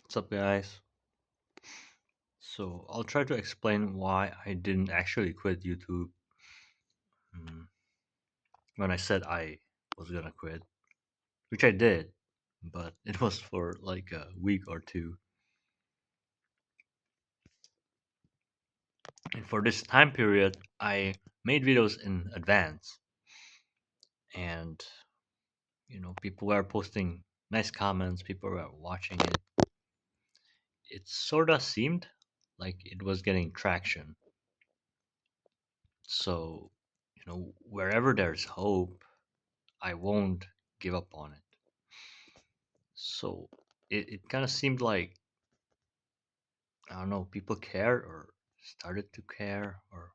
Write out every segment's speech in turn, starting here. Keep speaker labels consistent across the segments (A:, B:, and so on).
A: What's up, guys? So, I'll try to explain why I didn't actually quit YouTube mm, when I said I was gonna quit, which I did, but it was for like a week or two. And for this time period, I made videos in advance, and people were posting nice comments, people were watching it. It sort of seemed like it was getting traction. So, wherever there's hope, I won't give up on it. So it kind of seemed like, I don't know, people cared or started to care, or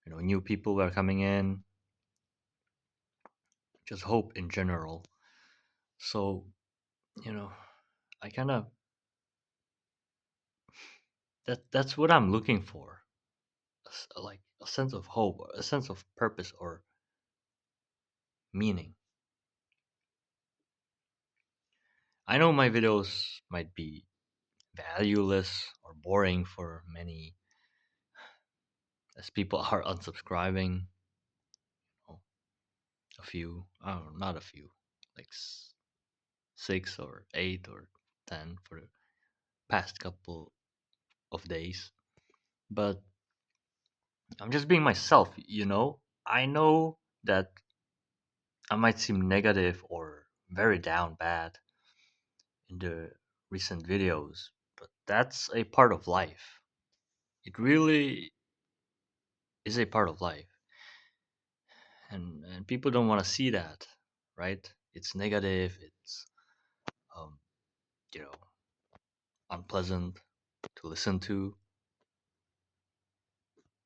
A: new people were coming in, just hope in general. So, you know, I kind of that's what I'm looking for. Like a sense of hope, or a sense of purpose or meaning. I know my videos might be valueless or boring for many, as people are unsubscribing. Oh, a few, I don't know, not a few, like 6 or 8 or 10 for the past couple of days. But I'm just being myself. I know that I might seem negative or very down bad in the recent videos, but that's a part of life. It really is a part of life. And people don't want to see that, right? It's negative, it's um, you know, unpleasant to listen to,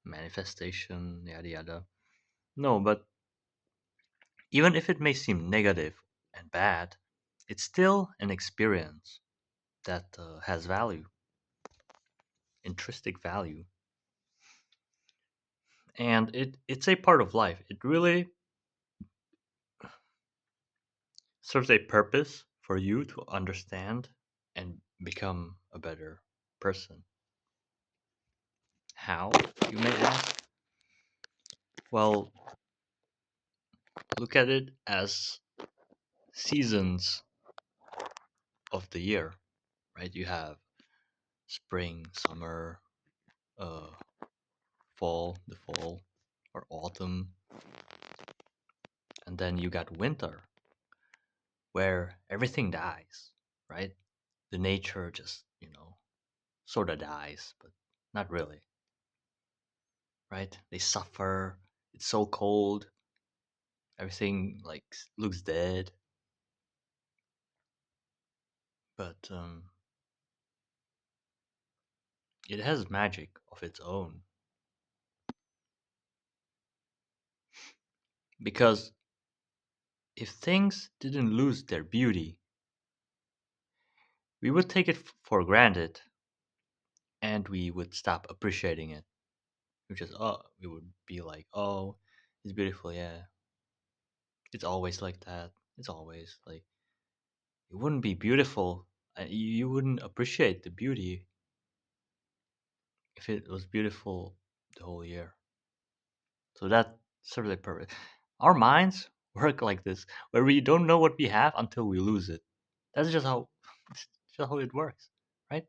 A: manifestation, yada yada. No, but even if it may seem negative and bad, it's still an experience that has value, intrinsic value, and it's a part of life. It really serves a purpose for you to understand and become a better person. How, you may ask? Well, look at it as seasons of the year, right? You have spring, summer, uh, the fall, or autumn, and then you got winter, where everything dies, right? The nature just, sort of dies, but not really, right? They suffer. It's so cold. Everything like looks dead, but it has magic of its own, because if things didn't lose their beauty, we would take it for granted, and we would stop appreciating it. We would be like, oh, it's beautiful, yeah. It's always like that. It's always like, it wouldn't be beautiful. You wouldn't appreciate the beauty if it was beautiful the whole year. So that sort of the purpose. Our minds work like this, where we don't know what we have until we lose it. That's just how, just how it works, right?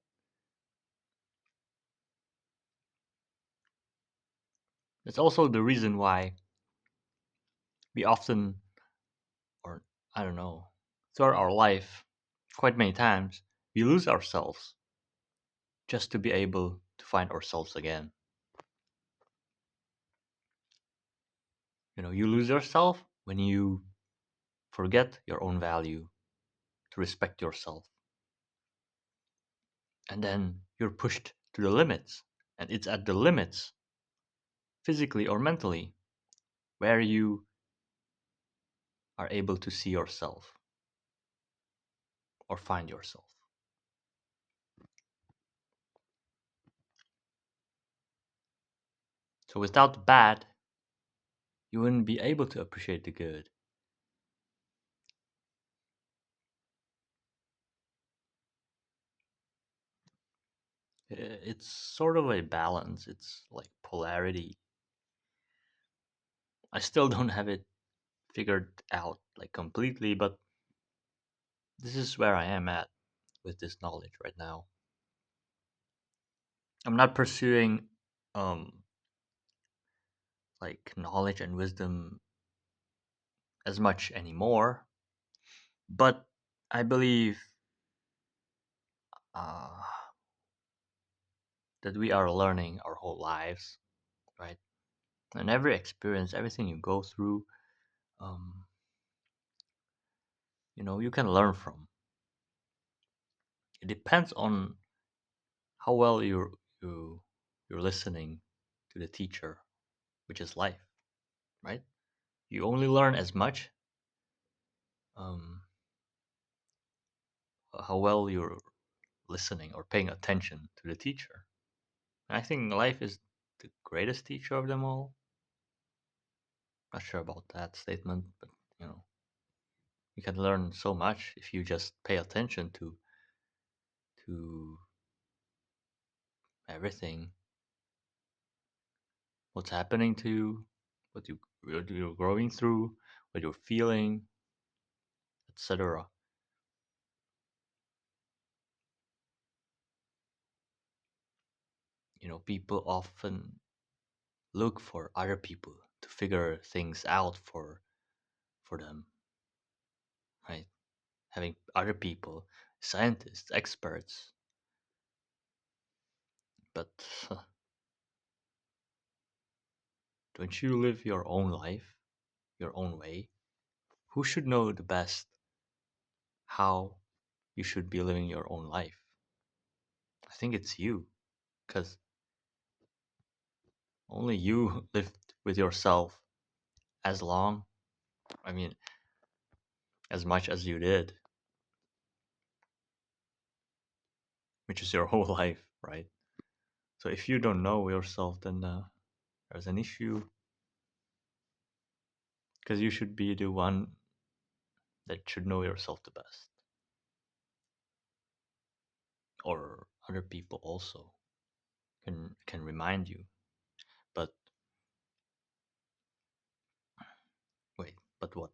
A: That's also the reason why we often, or I don't know, throughout our life, quite many times, we lose ourselves just to be able to find ourselves again. You lose yourself when you forget your own value, to respect yourself. And then you're pushed to the limits. And it's at the limits, physically or mentally, where you are able to see yourself or find yourself. So without the bad, you wouldn't be able to appreciate the good. It's sort of a balance. It's like polarity. I still don't have it figured out like completely, but this is where I am at with this knowledge right now. I'm not pursuing um like knowledge and wisdom as much anymore, but I believe uh, that we are learning our whole lives, right? And every experience, everything you go through, um, you can learn from. It depends on how well you're listening to the teacher, which is life, right? You only learn as much um, how well you're listening or paying attention to the teacher. And I think life is the greatest teacher of them all. Not sure about that statement, but you know, you can learn so much if you just pay attention to everything, what's happening to you, what you're growing through, what you're feeling, etc. People often look for other people to figure things out for them, right? Having other people, scientists, experts, but don't you live your own life, your own way? Who should know the best how you should be living your own life? I think it's you, because only you lived with yourself as long, I mean, as much as you did, which is your whole life, right? So if you don't know yourself, then there's an issue, because you should be the one that should know yourself the best, or other people also can remind you. But wait, but what?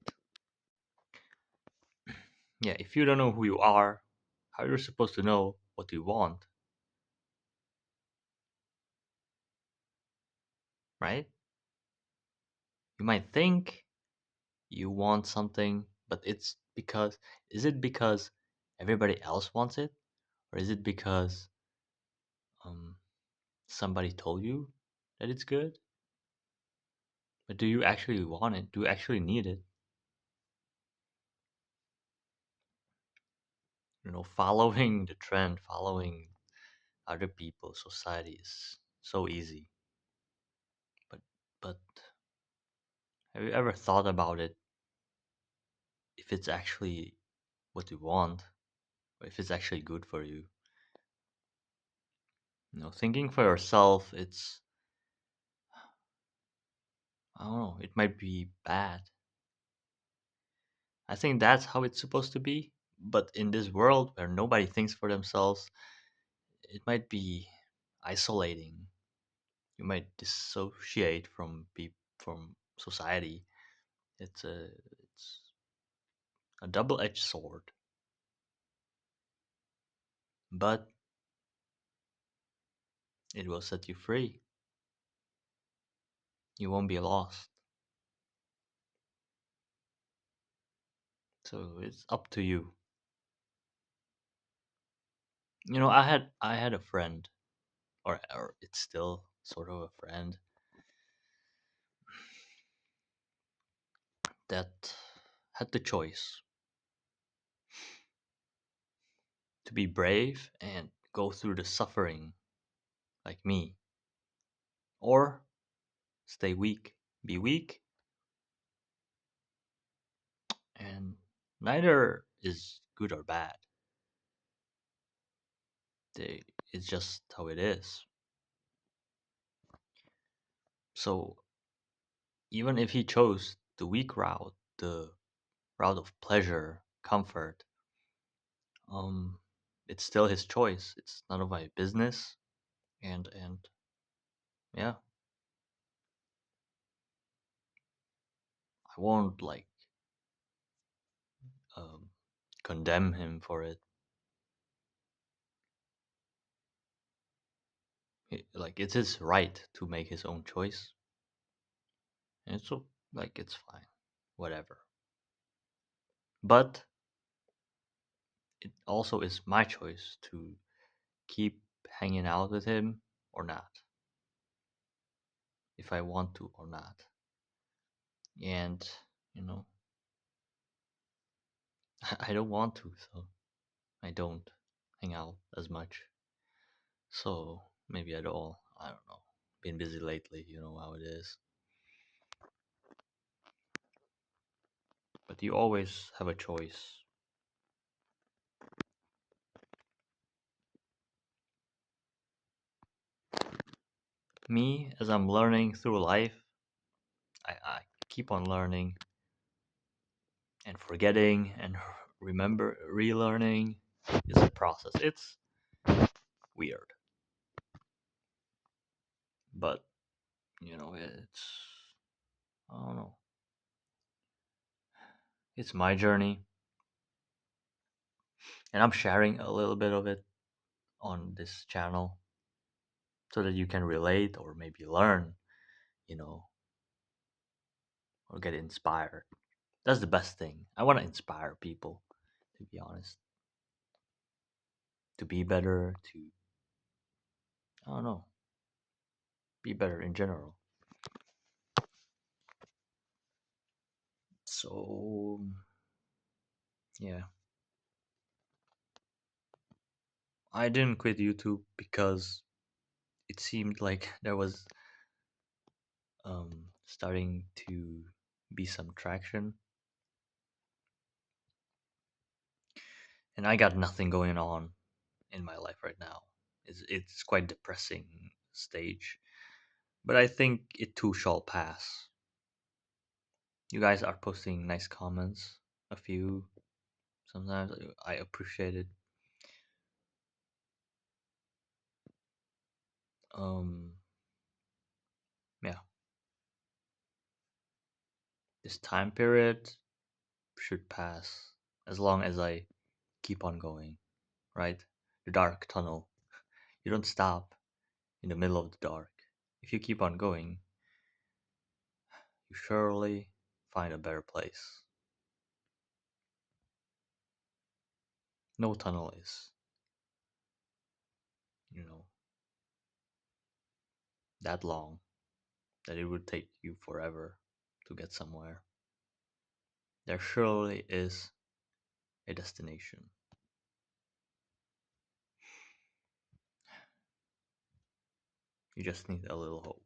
A: Yeah, if you don't know who you are, how you're supposed to know what you want, right? You might think you want something, but is it because everybody else wants it, or is it because um somebody told you that it's good? But do you actually want it? Do you actually need it? Following the trend, following other people, society is so easy. But have you ever thought about it, if it's actually what you want, or if it's actually good for you? Thinking for yourself, I don't know, it might be bad. I think that's how it's supposed to be. But in this world where nobody thinks for themselves, it might be isolating. You might dissociate from society. It's a double-edged sword, but it will set you free. You won't be lost. So it's up to you. I had a friend, or it's still sort of a friend, that had the choice to be brave and go through the suffering like me, or stay weak, be weak, and neither is good or bad. They, it's just how it is. So even if he chose the weak route, the route of pleasure, comfort, um, it's still his choice. It's none of my business. And yeah, I won't like um, condemn him for it. Like it's his right to make his own choice, and so like it's fine, whatever. But it also is my choice to keep hanging out with him or not, if I want to or not. And you know, I don't want to, so I don't hang out as much. So maybe at all, I don't know. Been busy lately, you know how it is. But you always have a choice. Me, as I'm learning through life, I keep on learning and forgetting and remember relearning. It's a process. It's weird, but you know, I don't know. It's my journey, and I'm sharing a little bit of it on this channel so that you can relate or maybe learn, you know, or get inspired. That's the best thing. I want to inspire people, to be honest, to be better, to, I don't know, be better in general. So, yeah, I didn't quit YouTube because it seemed like there was starting to be some traction, and I got nothing going on in my life right now. It's quite depressing stage, but I think it too shall pass. You guys are posting nice comments, a few sometimes. I appreciate it. Um, yeah, this time period should pass as long as I keep on going, right? The dark tunnel. You don't stop in the middle of the dark. If you keep on going, you surely find a better place. No tunnel is, you know, that long that it would take you forever to get somewhere. There surely is a destination. You just need a little hope.